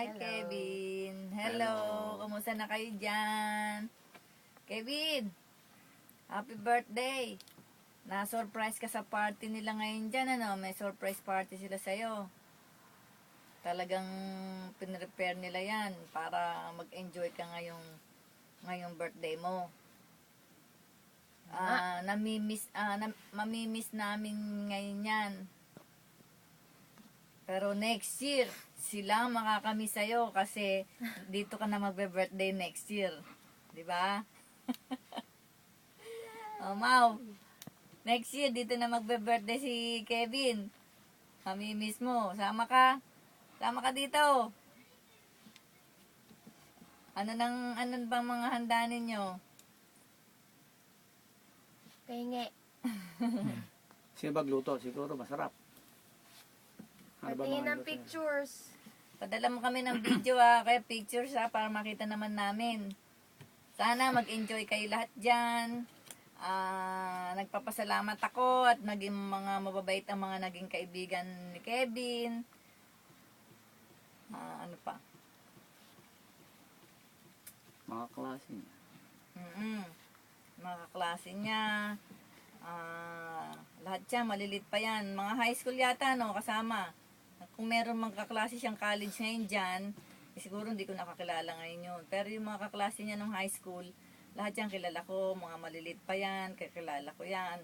Hi, Hello. Kevin. Hello. Kumusta na kayo dyan? Kevin, happy birthday. Na-surprise ka sa party nila ngayon dyan, ano? May surprise party sila sa'yo. Talagang pinrepare nila yan para mag-enjoy ka ngayong birthday mo. Mamimiss namin ngayon yan. Pero next year, sila ang makakamiss sa'yo kasi dito ka na magbe-birthday next year. Di ba? Oh, Mau. Next year, dito na magbe-birthday si Kevin. Mamimiss mo. Sama ka. Sama ka dito. Ano bang mga handa ninyo? Pahingi. Sino bagluto? Siguro masarap. Ano ba Patingin mga ng luto? pictures. Padala mo kami ng video kaya pictures para makita naman namin. Sana mag-enjoy kayo lahat dyan. Nagpapasalamat ako at naging mga mababait ang mga naging kaibigan ni Kevin. Ano pa? Mga klase niya. Mga kaklase niya. Lahat siya, malilit pa yan. Mga high school yata, no, kasama. Kung meron mga kaklase siyang college ngayon dyan, siguro hindi ko nakakilala ngayon yun. Pero yung mga kaklase niya nung high school, lahat yan kilala ko, mga malilit pa yan, kakilala ko yan.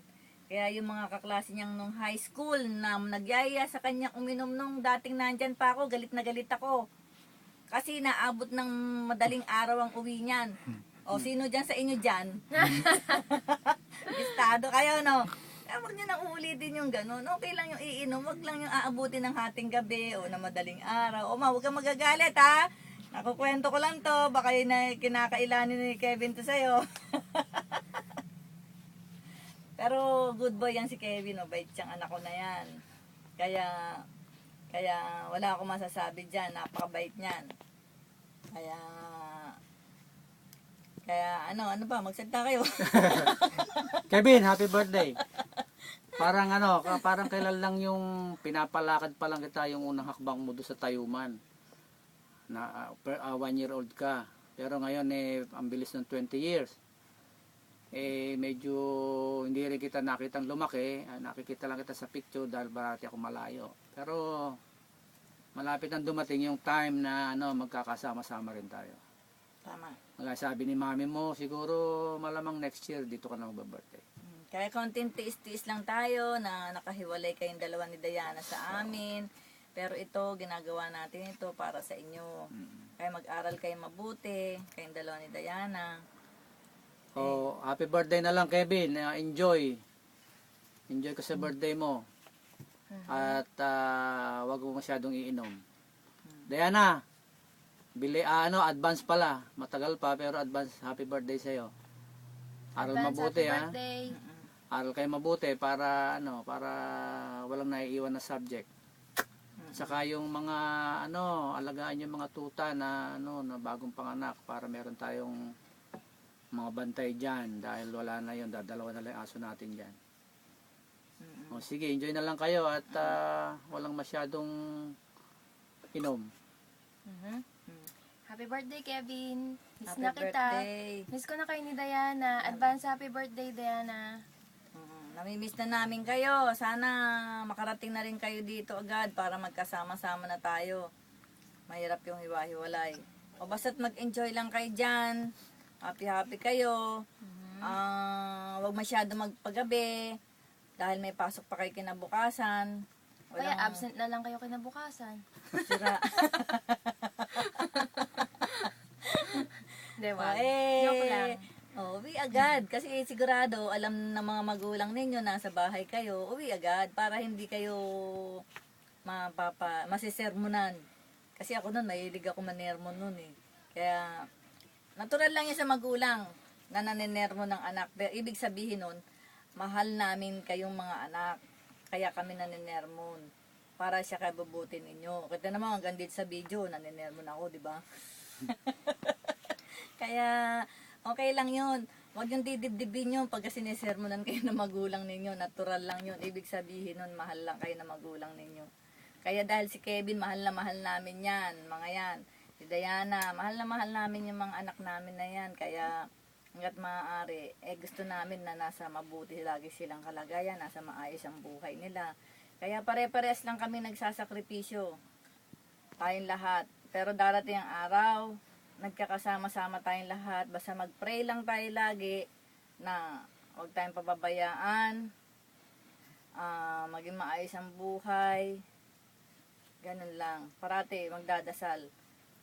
Kaya yung mga kaklase niyang nung high school na nagyaya sa kanya uminom nung dating nandyan pa ako, galit na galit ako. Kasi naabot ng madaling araw ang uwi niyan. O, sino dyan sa inyo dyan? Listado kayo, no? Huwag nyo nang uulitin yung gano'n. Okay lang yung iinom, wag lang yung aabutin ng hating gabi o na madaling araw. O huwag kang magagalit, ha? Nakukwento ko lang to, baka yun na kinakailanin ni Kevin to sa'yo. Pero good boy yan si Kevin, mabait siyang anak ko na yan. Kaya wala akong masasabi dyan, napakabait niyan. Kaya ano ba, magsalita kayo. Kevin, happy birthday. Parang kailan lang yung pinapalakad pa lang kita yung unang hakbang mo doon sa Tayuman. Na 1 year old ka. Pero ngayon ang bilis ng 20 years. Medyo hindi rin kita nakitang lumaki. Nakikita lang kita sa picture dahil barati ako malayo. Pero malapit nang dumating yung time na magkakasama-sama rin tayo. Tama. Sabi ni mami mo, siguro malamang next year dito ka na mag-birthday. Kaya konting tiis-tiis lang tayo na nakahiwalay kayong dalawa ni Diana sa amin. Pero ito, ginagawa natin ito para sa inyo. Kaya mag-aral kayo mabuti, kayong dalawa ni Diana. So, happy birthday na lang, Kevin. Enjoy. Enjoy ka sa birthday mo. At wag mo masyadong iinom. Diana, advance pala. Matagal pa pero advance happy birthday sa'yo. Aral Advance mabuti, happy ha. birthday. Aral kayo mabuti para walang naiiwan na subject. Saka yung mga alagaan yung mga tuta na na bagong panganak para meron tayong mga bantay diyan dahil wala na yun, dalawa na lang yung aso natin diyan. O sige, enjoy na lang kayo at walang masyadong inom. Happy birthday, Kevin. Miss Happy na kita. birthday. Miss ko na kayo ni Diana. Advance happy birthday, Diana. Namimiss na namin kayo. Sana makarating na rin kayo dito agad para magkasama-sama na tayo. Mahirap yung hiwa-hiwalay. O basta't mag-enjoy lang kayo dyan. Happy-happy kayo. Huwag masyado magpagabi. Dahil may pasok pa kayo kinabukasan. Kaya absent na lang kayo kinabukasan. Sira. Diba? Eh, Joke lang. Uwi agad. Kasi sigurado, alam ng mga magulang ninyo, nasa bahay kayo, uwi agad para hindi kayo masisermonan. Kasi ako nun, mahilig ako manermon nun eh. Kaya, natural lang yan sa magulang na naninermo ng anak. Pero ibig sabihin nun, mahal namin kayong mga anak. Kaya kami naninermon. Para siya kabubuti ninyo. Kita naman, hanggang dito sa video, naninermon ako, di ba? Kaya, okay lang yun. Huwag yung didibdibin yun pagka sinisermonan kayo ng magulang ninyo. Natural lang yun. Ibig sabihin nun, mahal lang kayo ng magulang ninyo. Kaya dahil si Kevin, mahal na mahal namin yan, mga yan. Si Diana, mahal na mahal namin yung mga anak namin na yan. Kaya hanggat maaari, gusto namin na nasa mabuti lagi silang kalagayan, nasa maayos ang buhay nila. Kaya pare-pares lang kami nagsasakripisyo. Tayong lahat. Pero darating ang araw, nagkakasama-sama tayong lahat. Basta mag-pray lang tayo lagi na huwag tayong pababayaan, maging maayos ang buhay. Ganun lang. Parati magdadasal.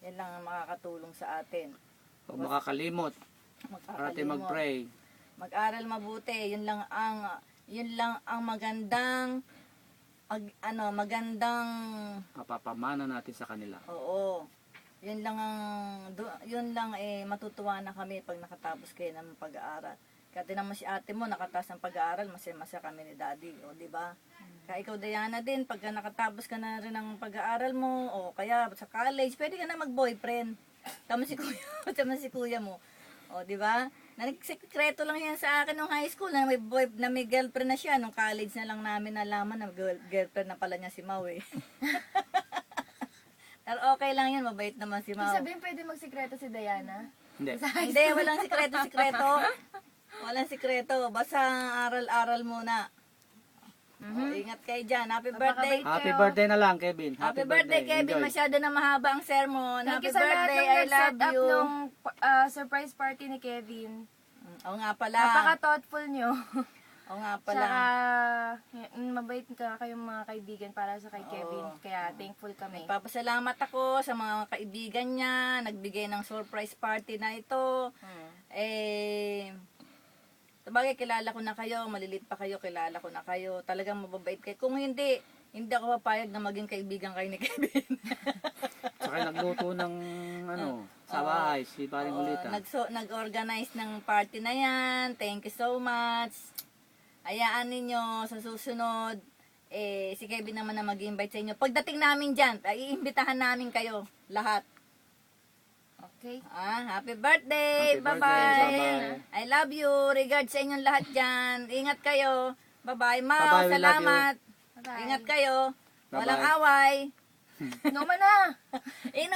Yan lang ang makakatulong sa atin. Huwag makakalimot. Parati mag-pray. Mag-aral mabuti. Yun lang ang magandang magandang Mapapamana natin sa kanila. oo. Yun lang matutuwa na kami pag nakatapos kayo ng pag-aaral. Kaya tinamo si ate mo nakatapos ng pag-aaral, masaya kami ni daddy, o di ba? Kaya ikaw Diana din, pagka nakatapos ka na rin ng pag-aaral mo o kaya sa college, pwede ka na mag-boyfriend. Tama si kuya, tama si kuya mo. O di ba? Nagsekreto lang yan sa akin nung high school na may girlfriend na siya. Nung college na lang namin nalaman na girlfriend na pala niya si Mau eh. Pero okay lang yan, mabait naman si Mau. Ibig sabihin, pwede magsikreto si Diana? Hindi. Hindi, walang sikreto. Walang sikreto. Basta aral-aral muna. O, ingat kayo dyan. Happy birthday. Happy birthday na lang, Kevin. Happy birthday, Kevin. Enjoy. Masyado na mahaba ang sermon. Thank Happy you sa lahat birthday. ng I nag-set love up you. nung surprise party ni Kevin. Oo nga pala. Napaka-thoughtful nyo. Oo nga pala. Tsaka, mabait ka kayong mga kaibigan para sa kay Kevin. Oo. Kaya thankful kami. Papasalamat ako sa mga kaibigan niya. Nagbigay ng surprise party na ito. Sabagay, kilala ko na kayo, malilit pa kayo, kilala ko na kayo. Talagang mababait kayo. Kung hindi ako papayag na maging kaibigan kayo ni Kevin. Saka nagluto ng sa bahay, si Paring Ulita. Nag-organize ng party na yan. Thank you so much. Hayaan ninyo sa susunod. Si Kevin naman na mag-invite sa inyo. Pagdating namin dyan, iimbitahan namin kayo. Lahat. Okay? Happy birthday! Happy Bye-bye! birthday, I love you! Regards sa inyong lahat dyan. Ingat kayo! Bye-bye! Mau, Bye-bye, we love you. salamat! Bye-bye. Ingat kayo! Bye-bye. Walang away! Inuman na! Inom